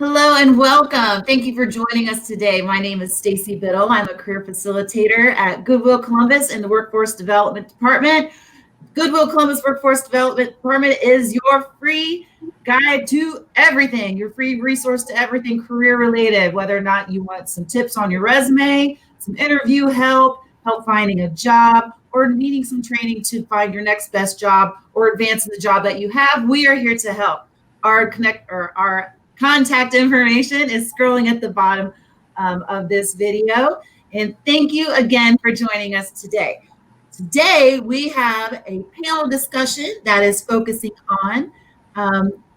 Hello and welcome. Thank you for joining us today. My name is Stacy Biddle. I'm a career facilitator at Goodwill Columbus in the Workforce Development Department. Goodwill Columbus Workforce Development Department is your free guide to everything, your free resource to everything career related, whether or not you want some tips on your resume, some interview help finding a job, or needing some training to find your next best job or advance in the job that you have. We are here to help. Our contact information is scrolling at the bottom of this video. And thank you again for joining us today. Today, we have a panel discussion that is focusing on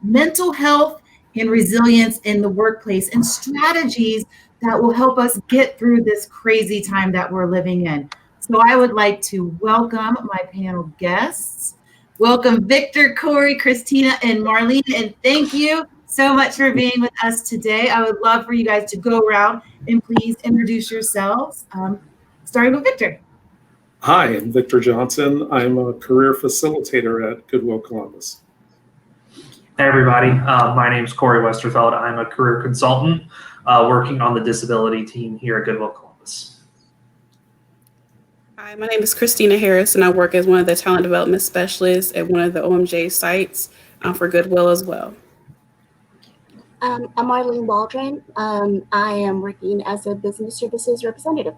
mental health and resilience in the workplace and strategies that will help us get through this crazy time that we're living in. So I would like to welcome my panel guests. Welcome Victor, Corey, Christina, and Marlene, and thank you so much for being with us today. I would love for you guys to go around and please introduce yourselves, starting with Victor. Hi, I'm Victor Johnson. I'm a career facilitator at Goodwill Columbus. Hey everybody, my name is Corey Westerfeld. I'm a career consultant working on the disability team here at Goodwill Columbus. Hi, my name is Christina Harris, and I work as one of the talent development specialists at one of the OMJ sites for Goodwill as well. I'm Marlene Waldron. I am working as a business services representative.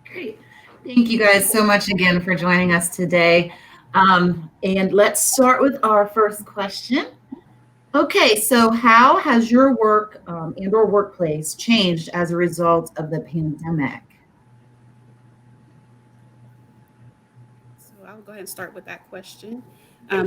Great. Thank you guys so much again for joining us today. And let's start with our first question. Okay, so how has your work and or workplace changed as a result of the pandemic? So I'll go ahead and start with that question.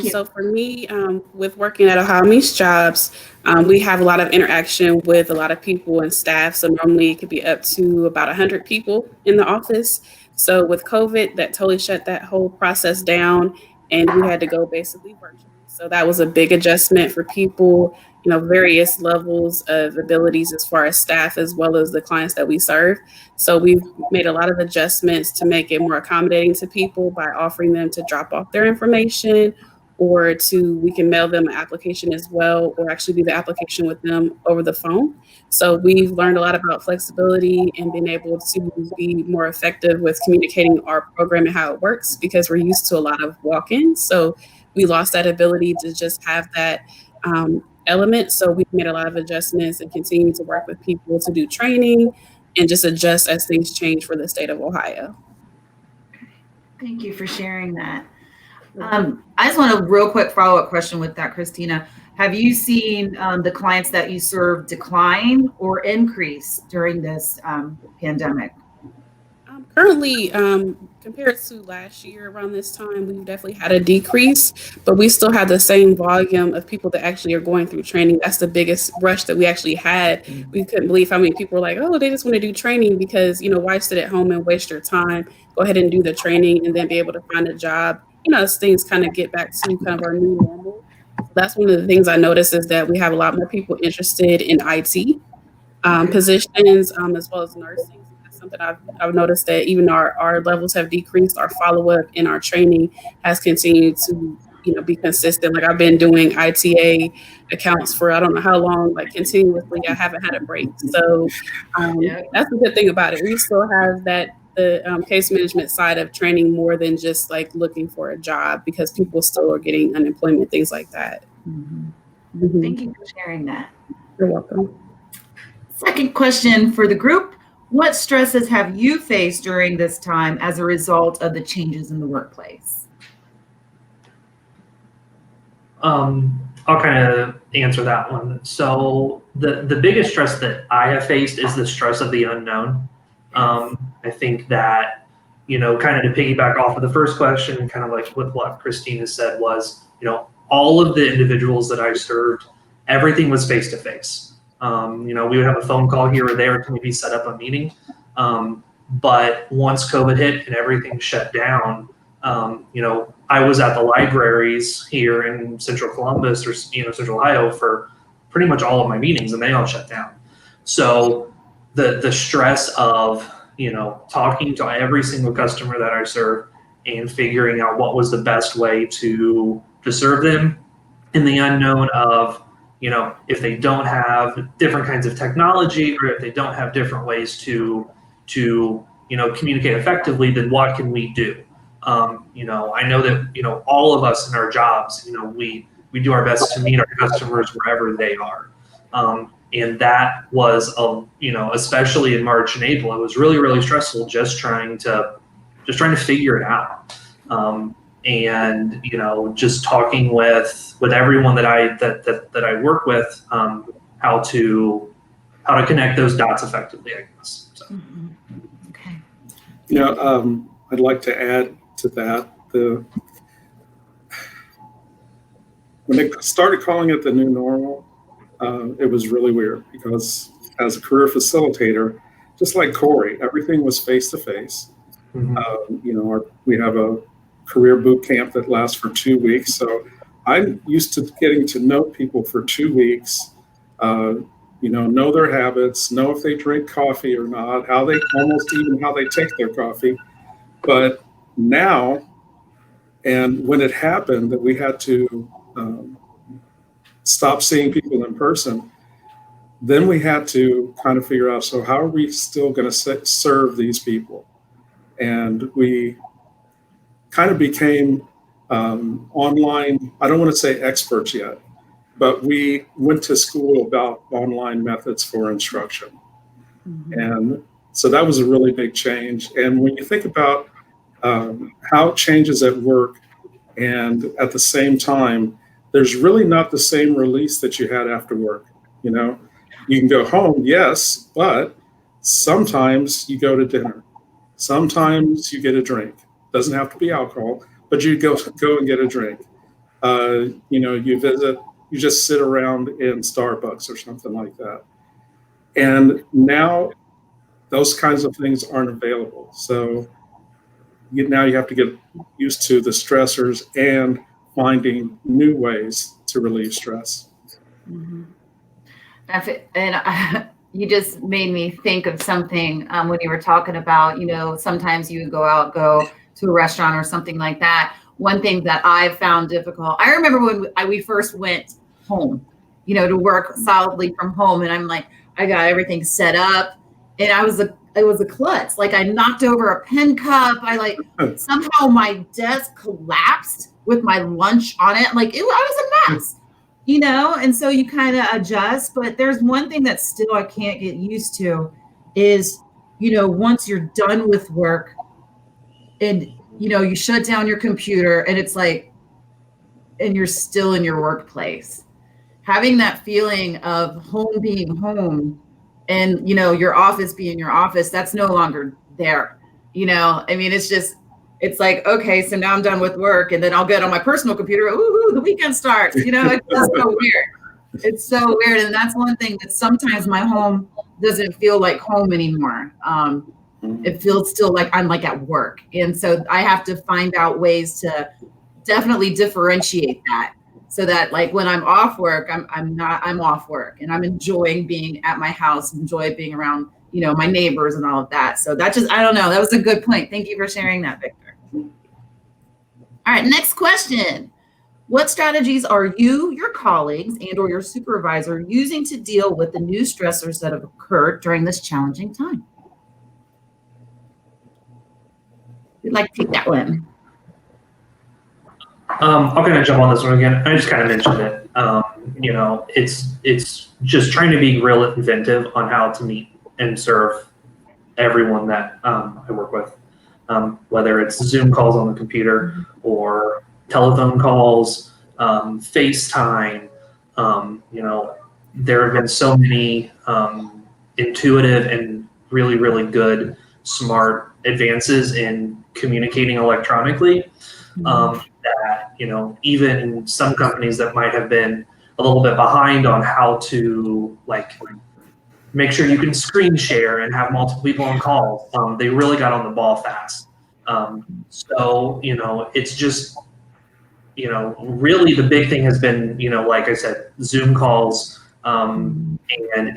So for me, with working at Ohio Meets Jobs, we have a lot of interaction with a lot of people and staff. So normally it could be up to about 100 people in the office. So with COVID, that totally shut that whole process down, and we had to go basically virtual. So that was a big adjustment for people, various levels of abilities as far as staff as well as the clients that we serve. So we've made a lot of adjustments to make it more accommodating to people by offering them to drop off their information, or we can mail them an application as well, or actually do the application with them over the phone. So we've learned a lot about flexibility and being able to be more effective with communicating our program and how it works, because we're used to a lot of walk-ins. So we lost that ability to just have that element. So we've made a lot of adjustments and continue to work with people to do training and just adjust as things change for the state of Ohio. Thank you for sharing that. I just want a real quick follow-up question with that, Christina. Have you seen the clients that you serve decline or increase during this pandemic? Currently, compared to last year around this time, we've definitely had a decrease, but we still have the same volume of people that actually are going through training. That's the biggest rush that we actually had. We couldn't believe how many people were like, oh, they just want to do training because, why sit at home and waste your time? Go ahead and do the training and then be able to find a job, as things kind of get back to kind of our new normal. That's one of the things I noticed, is that we have a lot more people interested in IT positions as well as nursing. Something I've noticed, that even our levels have decreased. Our follow-up in our training has continued to be consistent. Like, I've been doing ITA accounts for I don't know how long, like continuously. I haven't had a break. So that's the good thing about it. We still have the case management side of training more than just like looking for a job, because people still are getting unemployment, things like that. Mm-hmm. Thank you for sharing that. You're welcome. Second question for the group. What stresses have you faced during this time as a result of the changes in the workplace? I'll kind of answer that one. So the biggest stress that I have faced is the stress of the unknown. I think that, kind of to piggyback off of the first question, kind of like what Christina said was, all of the individuals that I served, everything was face to face. We would have a phone call here or there to maybe set up a meeting. But once COVID hit and everything shut down, I was at the libraries here in Central Columbus or, Central Ohio for pretty much all of my meetings, and they all shut down. So the stress of, talking to every single customer that I serve and figuring out what was the best way to serve them, in the unknown of, if they don't have different kinds of technology, or if they don't have different ways to communicate effectively, then what can we do? I know that all of us in our jobs, we do our best to meet our customers wherever they are. And that was, especially in March and April, it was really, really stressful just trying to figure it out. And just talking with everyone that I work with, how to connect those dots effectively, I guess. So. Okay. I'd like to add to that when they started calling it the new normal, it was really weird because as a career facilitator, just like Corey, everything was face to face. We have a career boot camp that lasts for 2 weeks. So I'm used to getting to know people for 2 weeks, know their habits, know if they drink coffee or not, how they take their coffee. But now, and when it happened that we had to stop seeing people in person, then we had to kind of figure out, so how are we still going to serve these people? And we kind of became online, I don't want to say experts yet, but we went to school about online methods for instruction. And so that was a really big change. And when you think about how it changes at work, and at the same time, there's really not the same release that you had after work. You can go home, yes, but sometimes you go to dinner. Sometimes you get a drink. Doesn't have to be alcohol, but you go and get a drink. You visit, you just sit around in Starbucks or something like that. And now those kinds of things aren't available. So now you have to get used to the stressors and finding new ways to relieve stress. And you just made me think of something when you were talking about, sometimes you go to a restaurant or something like that. One thing that I found difficult, I remember when we first went home, to work solidly from home. And I'm like, I got everything set up, and it was a klutz. Like I knocked over a pen cup. Somehow my desk collapsed with my lunch on it. Like I was a mess. And so you kind of adjust, but there's one thing that still I can't get used to is, once you're done with work and, you shut down your computer and it's like, and you're still in your workplace, having that feeling of home being home and, your office being your office, that's no longer there. It's like, okay, so now I'm done with work and then I'll get on my personal computer. Ooh, the weekend starts. It's just so weird. It's so weird. And that's one thing that sometimes my home doesn't feel like home anymore. It feels still like I'm like at work. And so I have to find out ways to definitely differentiate that so that like when I'm off work, I'm off work and I'm enjoying being at my house, enjoy being around, my neighbors and all of that. So that I don't know. That was a good point. Thank you for sharing that, Victor. All right, next question. What strategies are you, your colleagues, and or your supervisor using to deal with the new stressors that have occurred during this challenging time? We'd like to take that one. I'll kind of jump on this one again. I just kind of mentioned it. It's just trying to be real inventive on how to meet and serve everyone that I work with. Whether it's Zoom calls on the computer or telephone calls, FaceTime, there have been so many intuitive and really, really good, smart advances in communicating electronically that, even some companies that might have been a little bit behind on how to make sure you can screen share and have multiple people on calls. They really got on the ball fast. So, it's just, really the big thing has been, like I said, Zoom calls and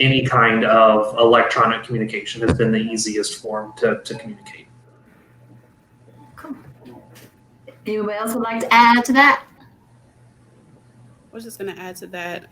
any kind of electronic communication has been the easiest form to communicate. Cool. Anybody else would like to add to that? I was just going to add to that,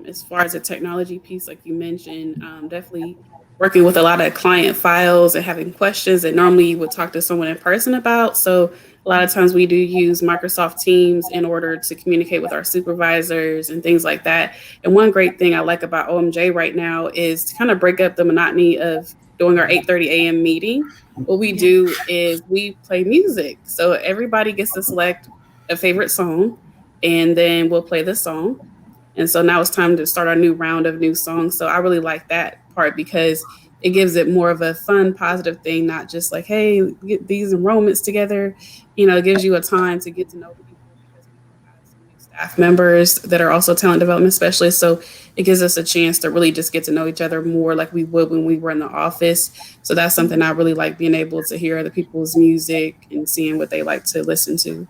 as far as the technology piece, like you mentioned, definitely working with a lot of client files and having questions that normally you would talk to someone in person about. So a lot of times we do use Microsoft Teams in order to communicate with our supervisors and things like that. And one great thing I like about OMJ right now is to kind of break up the monotony of doing our 8:30 a.m. meeting. What we do is we play music. So everybody gets to select a favorite song, and then we'll play the song. And so now it's time to start our new round of new songs. So I really like that part because it gives it more of a fun, positive thing, not just like, hey, get these enrollments together. It gives you a time to get to know people because we do have some new staff members that are also talent development specialists. So it gives us a chance to really just get to know each other more like we would when we were in the office. So that's something I really like, being able to hear other people's music and seeing what they like to listen to.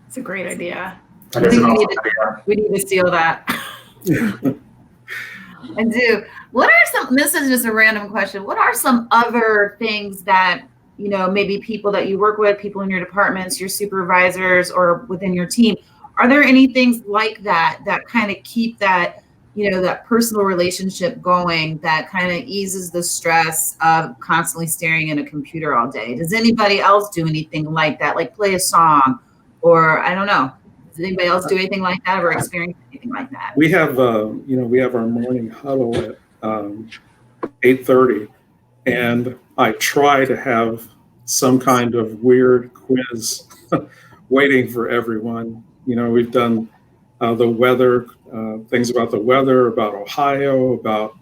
It's a great idea. That is an awesome idea. We need to steal that. And do. What are some, this is just a random question. What are some other things that, maybe people that you work with, people in your departments, your supervisors, or within your team, are there any things like that kind of keep that, that personal relationship going, that kind of eases the stress of constantly staring at a computer all day? Does anybody else do anything like that? Like play a song, or I don't know. Does anybody else do anything like that or experience anything like that? We have, we have our morning huddle at 8:30, and I try to have some kind of weird quiz waiting for everyone. We've done the weather, things about the weather, about Ohio, about,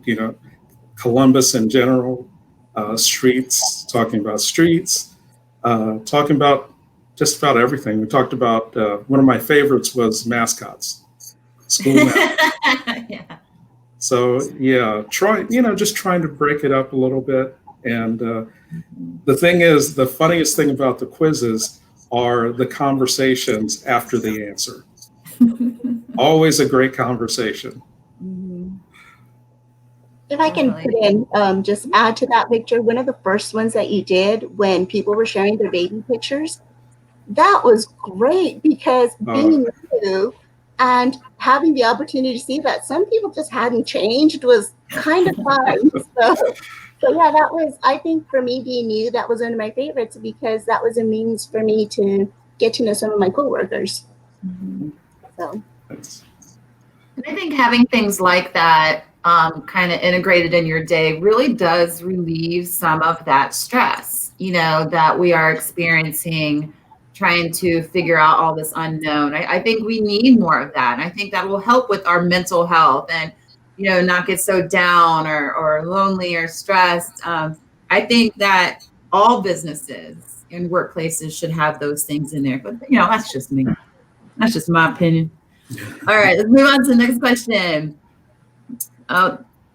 Columbus in general, streets, talking about streets, talking about just about everything. We talked about, one of my favorites was mascots, school mascots. Yeah. So yeah, just trying to break it up a little bit. And the thing is, the funniest thing about the quizzes are the conversations after the answer. Always a great conversation. If I can put in, just add to that, Victor, one of the first ones that you did when people were sharing their baby pictures, that was great because being new and having the opportunity to see that some people just hadn't changed was kind of fun. So yeah, that was, I think for me being new, that was one of my favorites because that was a means for me to get to know some of my coworkers. So. And I think having things like that kind of integrated in your day really does relieve some of that stress, that we are experiencing, trying to figure out all this unknown. I think we need more of that. And I think that will help with our mental health and, not get so down or lonely or stressed. I think that all businesses and workplaces should have those things in there. But, that's just me. That's just my opinion. All right, let's move on to the next question.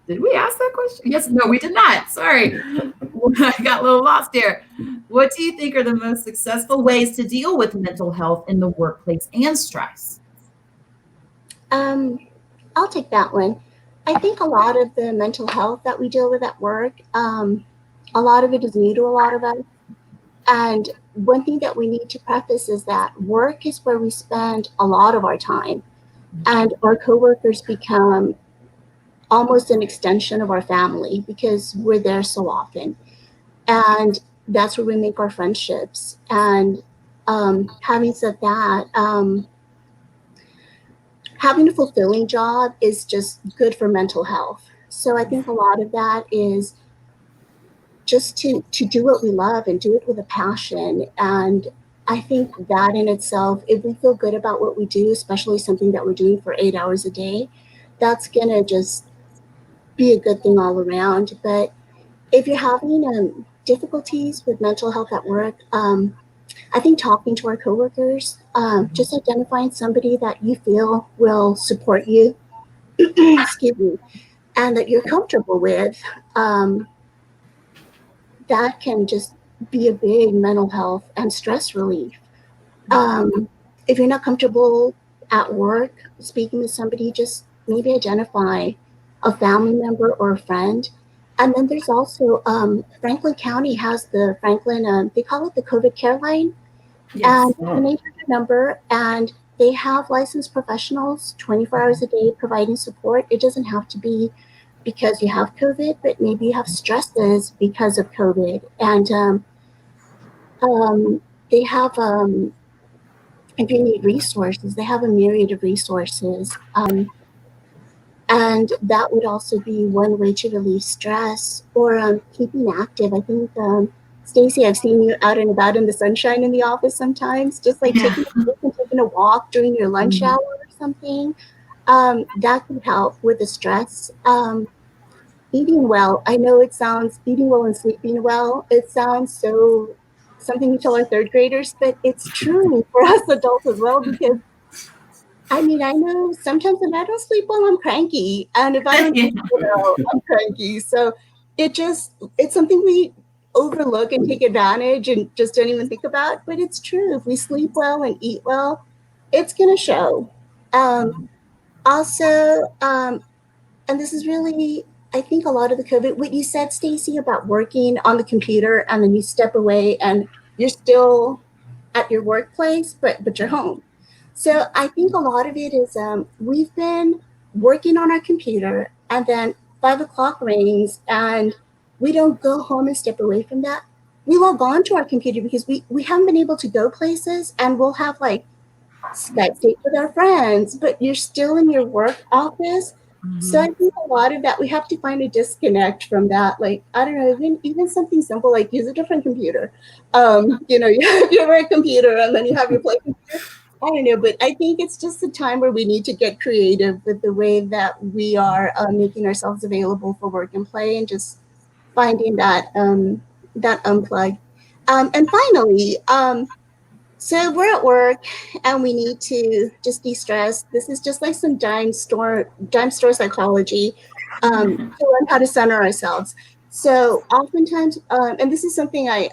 Did we ask that question? Yes, no, we did not. Sorry. I got a little lost here. What do you think are the most successful ways to deal with mental health in the workplace and stress? I'll take that one. I think a lot of the mental health that we deal with at work, a lot of it is new to a lot of us. And one thing that we need to preface is that work is where we spend a lot of our time, and our coworkers become almost an extension of our family because we're there so often. And that's where we make our friendships. And having said that, having a fulfilling job is just good for mental health. So I think a lot of that is just to do what we love and do it with a passion. And I think that in itself, if we feel good about what we do, especially something that we're doing for 8 hours a day, that's going to just be a good thing all around. But if you're having difficulties with mental health at work, I think talking to our coworkers, just identifying somebody that you feel will support you, excuse me, and that you're comfortable with, that can just be a big mental health and stress relief. If you're not comfortable at work speaking with somebody, just maybe identify a family member or a friend. And then there's also Franklin County has they call it the COVID care line. Yes. And it's an 800 number, and they have licensed professionals 24 hours a day providing support. It doesn't have to be because you have COVID, but maybe you have stresses because of COVID. And they have, if you need resources, they have a myriad of resources. And that would also be one way to relieve stress or keeping active. I think, Stacy, I've seen you out and about in the sunshine in the office sometimes, just like Yeah. taking a walk during your lunch Mhm. hour or something. That could help with the stress. Eating well. I know it sounds eating well and sleeping well. It sounds so something we tell our third graders, but it's true for us adults as well because I mean, I know sometimes if I don't sleep well, I'm cranky. And if I don't Yeah. eat well, I'm cranky. So it's something we overlook and take advantage and just don't even think about. But it's true. If we sleep well and eat well, it's going to show. Also, and this is really, I think a lot of the COVID, what you said, Stacy, about working on the computer and then you step away and you're still at your workplace, but you're home. So I think a lot of it is we've been working on our computer and then 5 o'clock rings and we don't go home and step away from that. We log on to our computer because we haven't been able to go places and we'll have like Skype date with our friends, but you're still in your work office. So I think a lot of that we have to find a disconnect from that. Like I don't know, even something simple like use a different computer. You have your work computer and then you have your play computer. I don't know, but I think it's just a time where we need to get creative with the way that we are making ourselves available for work and play, and just finding that unplug. And finally, so we're at work and we need to just de-stress. This is just like some dime store psychology to learn how to center ourselves. So oftentimes, and this is something I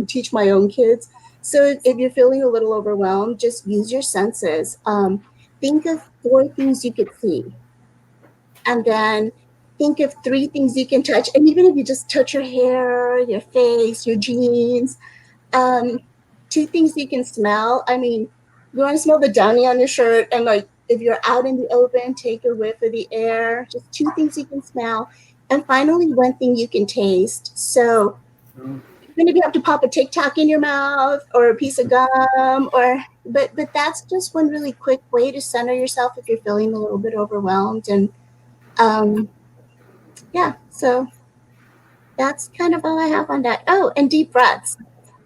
teach my own kids. So if you're feeling a little overwhelmed, just use your senses. Think of 4 things you could see, and then think of 3 things you can touch. And even if you just touch your hair, your face, your jeans, um, 2 things you can smell. I mean, you want to smell the downy on your shirt, and like if you're out in the open, take a whiff of the air. Just 2 things you can smell, and finally, 1 thing you can taste. So even if you have to pop a Tic Tac in your mouth or a piece of gum, but that's just one really quick way to center yourself if you're feeling a little bit overwhelmed. And um, yeah, so that's kind of all I have on that. Oh, and deep breaths.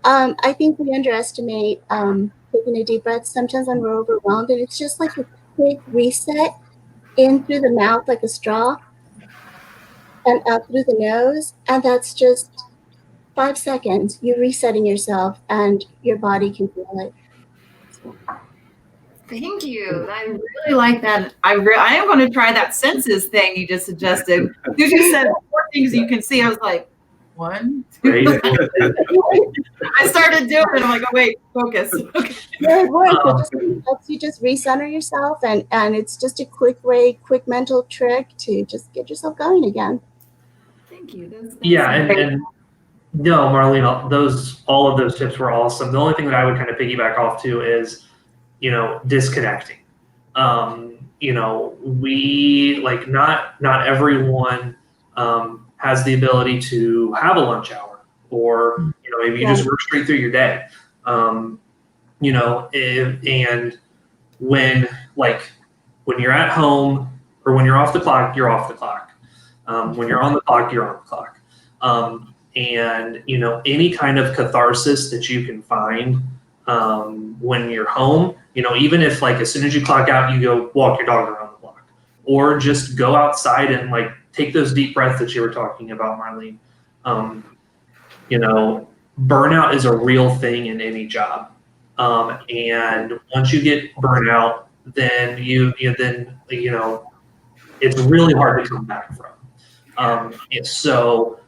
I think we underestimate taking a deep breath sometimes when we're overwhelmed, and it's just like a quick reset in through the mouth like a straw and out through the nose. And that's just 5 seconds. You're resetting yourself, and your body can feel it. So, Thank you. I really like that. I am going to try that senses thing you just suggested. Because you said 4 things you can see. I was like, 1, 2. Right? I started doing it. I'm like, oh, wait, focus. Okay. yeah, it works. It just helps you just recenter yourself, and it's just a quick mental trick to just get yourself going again. Thank you. That's Yeah, great. and no, Marlene, all of those tips were awesome. The only thing that I would kind of piggyback off to is, disconnecting. We like not everyone has the ability to have a lunch hour, or maybe you just work straight through your day. And when when you're at home or when you're off the clock, you're off the clock. When you're on the clock, you're on the clock. And any kind of catharsis that you can find when you're home, even if like as soon as you clock out, you go walk your dog around the block, or just go outside and like take those deep breaths that you were talking about, Marlene. Burnout is a real thing in any job. And once you get burnout, then it's really hard to come back from. So,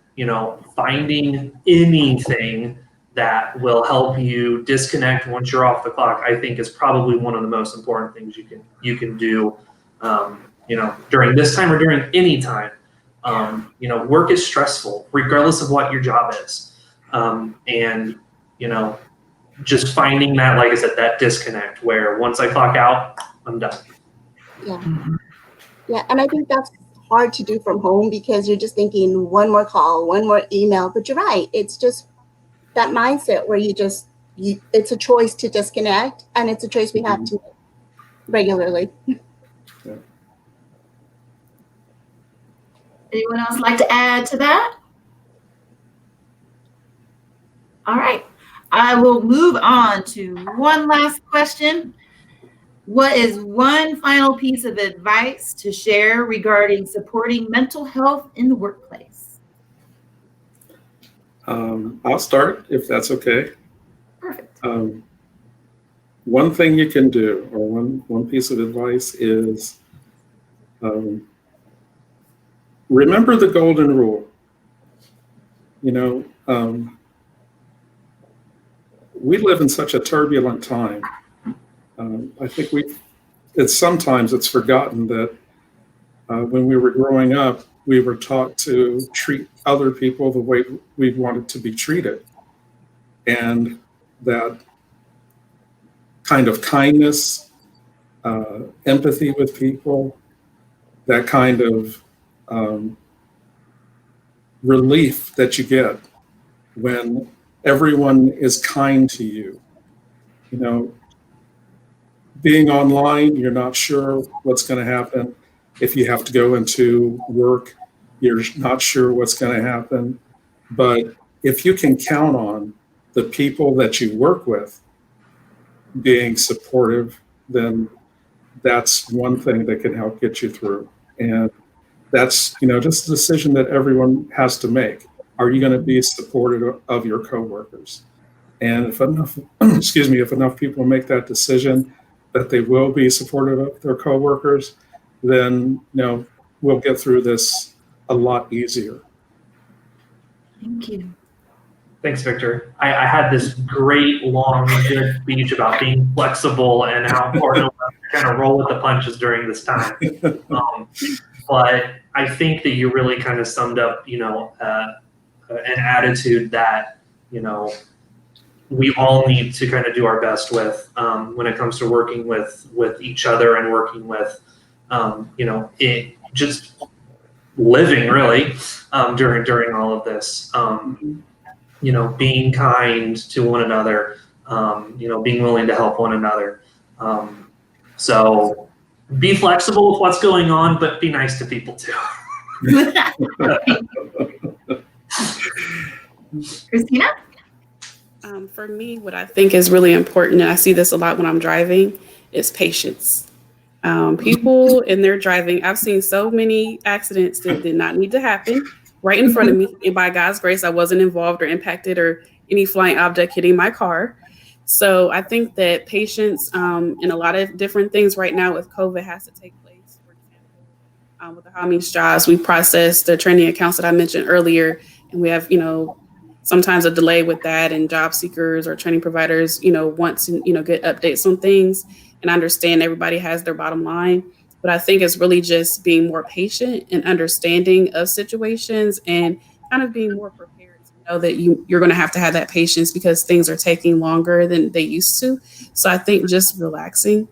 finding anything that will help you disconnect once you're off the clock, I think is probably one of the most important things you can do, during this time or during any time. Work is stressful, regardless of what your job is. And, just finding that, like I said, that disconnect where once I clock out, I'm done. Yeah. Yeah. And I think that's hard to do from home because you're just thinking one more call, one more email. But you're right. It's just that mindset where it's a choice to disconnect, and it's a choice we have to make regularly. Yeah. Anyone else like to add to that? All right. I will move on to one last question. What is one final piece of advice to share regarding supporting mental health in the workplace? I'll start if that's okay. Perfect. One thing you can do, or one piece of advice is remember the golden rule. We live in such a turbulent time. I think sometimes it's forgotten that when we were growing up, we were taught to treat other people the way we wanted to be treated. And that kind of kindness, empathy with people, that kind of relief that you get when everyone is kind to you. Being online, you're not sure what's going to happen. If you have to go into work, you're not sure what's going to happen. But if you can count on the people that you work with being supportive, then that's one thing that can help get you through. And that's, just a decision that everyone has to make. Are you going to be supportive of your coworkers? And if enough, if enough people make that decision that they will be supportive of their coworkers, then, we'll get through this a lot easier. Thank you. Thanks, Victor. I had this great, long, good speech about being flexible and how important it was to kind of roll with the punches during this time. But I think that you really kind of summed up, an attitude that, we all need to kind of do our best with when it comes to working with each other and working with, it just living really during all of this. Being kind to one another, being willing to help one another. So be flexible with what's going on, but be nice to people too. Christina? For me, what I think is really important, and I see this a lot when I'm driving, is patience. People in their driving, I've seen so many accidents that did not need to happen right in front of me. And by God's grace, I wasn't involved or impacted or any flying object hitting my car. So I think that patience in a lot of different things right now with COVID has to take place. For example, with the How Many Jobs, we processed the training accounts that I mentioned earlier, and we have, sometimes a delay with that, and job seekers or training providers, want to, get updates on things. And I understand everybody has their bottom line, but I think it's really just being more patient and understanding of situations and kind of being more prepared to know that you're going to have that patience because things are taking longer than they used to. So I think just relaxing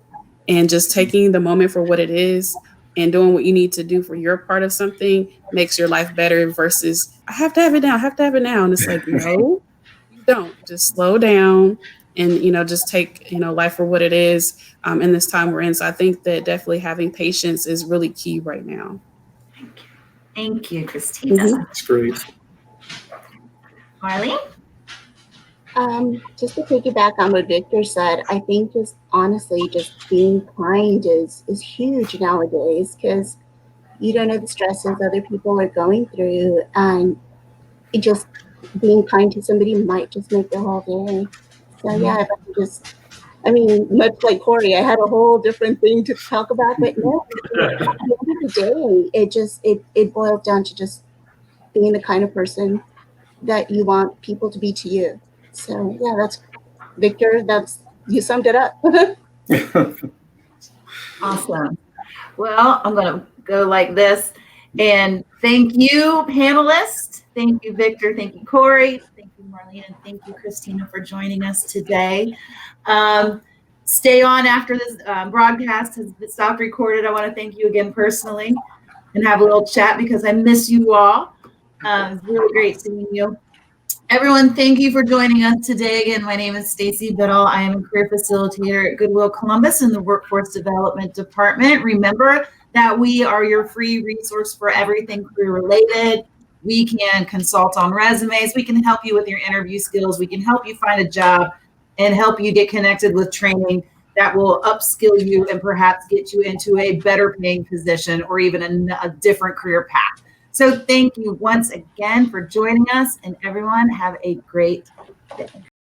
and just taking the moment for what it is and doing what you need to do for your part of something makes your life better versus I have to have it now. I have to have it now. And it's like, no, you don't. Just slow down and, just take, life for what it is in this time we're in. So I think that definitely having patience is really key right now. Thank you, Christina. That's great. Marlene? Just to piggyback on what Victor said, I think just honestly, just being kind is huge nowadays because you don't know the stresses other people are going through, and just being kind to somebody might just make their whole day. So yeah, if I could much like Corey, I had a whole different thing to talk about, but no, at the end of the day, it boils down to just being the kind of person that you want people to be to you. So yeah, that's Victor. You summed it up. Awesome. Well, I'm going to go like this. And thank you, panelists. Thank you, Victor. Thank you, Corey. Thank you, Marlene, and thank you, Christina, for joining us today. Stay on after this broadcast has stopped recorded. I want to thank you again personally and have a little chat because I miss you all. It's really great seeing you. Everyone, thank you for joining us today. Again, my name is Stacy Biddle. I am a career facilitator at Goodwill Columbus in the Workforce Development Department. Remember that we are your free resource for everything career related. We can consult on resumes. We can help you with your interview skills. We can help you find a job and help you get connected with training that will upskill you and perhaps get you into a better paying position or even a different career path. So thank you once again for joining us, and everyone have a great day.